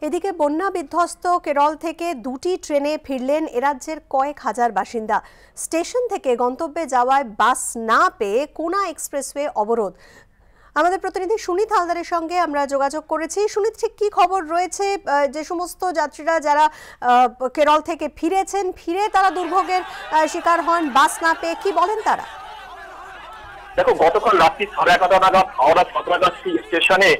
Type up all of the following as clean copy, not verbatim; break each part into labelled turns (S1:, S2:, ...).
S1: এদিকে বন্যা বিধ্বস্ত কেরল থেকে দুটি ট্রেনে ফিরলেন এরাজ্যের কয়েক হাজার বাসিন্দা। স্টেশন থেকে গন্তব্যে যাওয়ায় বাস না পেয়ে কোনা এক্সপ্রেসওয়ে অবরোধ। আমাদের প্রতিনিধি সুনীত হালদারের সঙ্গে আমরা যোগাযোগ করেছি। সুনীত, ঠিক কি খবর রয়েছে? যে সমস্ত যাত্রীরা যারা কেরল থেকে ফিরেছেন, ফিরে তারা দুর্ভোগের শিকার হন বাস না পেয়ে, কি বলেন তারা?
S2: দেখো, গতকাল রাত্রি 11:30 নাগাদ হাওড়া সাঁতরাগাছি স্টেশনে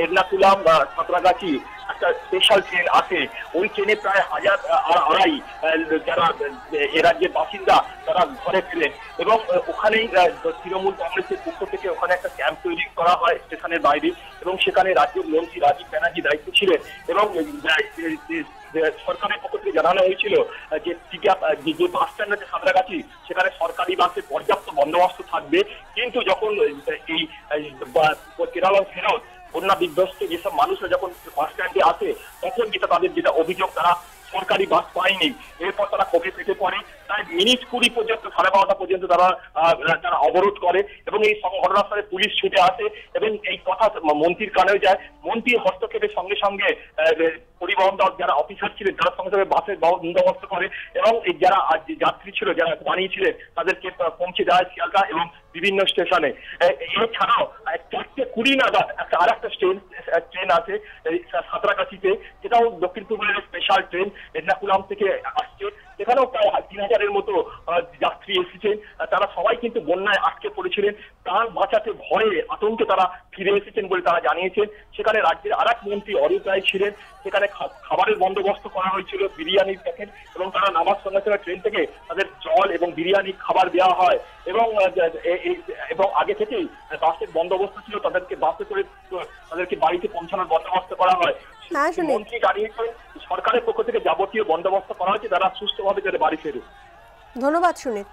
S2: এর্নাকুলাম সাঁতরাগাছি একটা স্পেশাল ট্রেন আছে। ওই ট্রেনে প্রায় 1000-2,500 যারা এ রাজ্যের বাসিন্দা তারা ঘরে ফিরেন এবং ওখানেই তৃণমূল কংগ্রেসের পক্ষ থেকে ওখানে একটা ক্যাম্প তৈরি করা হয় স্টেশনের বাইরে এবং সেখানে রাজ্যের মন্ত্রী রাজীব ব্যানার্জি দায়িত্ব ছিলেন এবং সরকারের পক্ষ থেকে জানানো হয়েছিল যে যে বাস স্ট্যান্ড আছে সাঁতরাগাছি, সেখানে সরকারি বাসে পর্যাপ্ত বন্দোবস্ত থাকবে। কিন্তু যখন এই কেরল ফেরত বন্যা বিধ্বস্ত যেসব মানুষরা যখন বাস স্ট্যান্ডে আসে, তখন তাদের যেটা অভিযোগ, তারা সরকারি বাস পায়নি। এরপর তারা ক্ষোভে ফেটে পড়ে। প্রায় মিনিট 20 পর্যন্ত, 12:30 পর্যন্ত তারা অবরোধ করে এবং এই ঘটনাস্থলে পুলিশ ছুটে আসে এবং এই কথা মন্ত্রীর কানেও যায়। মন্ত্রীর হস্তক্ষেপের সঙ্গে সঙ্গে পরিবহন দল যারা অফিসার ছিলেন তারা সঙ্গে সঙ্গে বাসের বন্দোবস্ত করে এবং যারা যাত্রী ছিল, যারা বানিয়েছিলেন, তাদেরকে পৌঁছে দেওয়া শিয়ালদা এবং বিভিন্ন স্টেশনে। এছাড়াও 4:20 নাগাদ আর একটা ট্রেন আছে সাঁতরাগাছিতে, যেটাও দক্ষিণ পূর্ব রেলের স্পেশাল ট্রেন, এর্নাকুলাম থেকে আসছে। সেখানেও প্রায় 3000-এর মতো যাত্রী এসেছেন। তারা সবাই কিন্তু বন্যায় আটকে পড়েছিলেন। প্রাণ বাঁচাতে ভয়ে আতঙ্কে তারা ফিরে এসেছেন বলে তারা জানিয়েছেন। সেখানে রাজ্যের আরেক মন্ত্রী অরূপ রায় ছিলেন। সেখানে খাবারের বন্দোবস্ত করা হয়েছিল, বিরিয়ানির প্যাকেট, এবং তারা নামার সঙ্গে সঙ্গে ট্রেন থেকে তাদের জল এবং বিরিয়ানি খাবার দেওয়া হয় এবং আগে থেকেই বাসের বন্দোবস্ত ছিল, তাদেরকে বাসে করে তাদেরকে বাড়িতে পৌঁছানোর বন্দোবস্ত করা হয়। মন্ত্রী জানিয়েছেন সরকারের পক্ষ থেকে যাবতীয় বন্দোবস্ত করা হয়েছে, তারা সুস্থভাবে যাতে বাড়ি ফেরে।
S1: ধন্যবাদ সুনীত।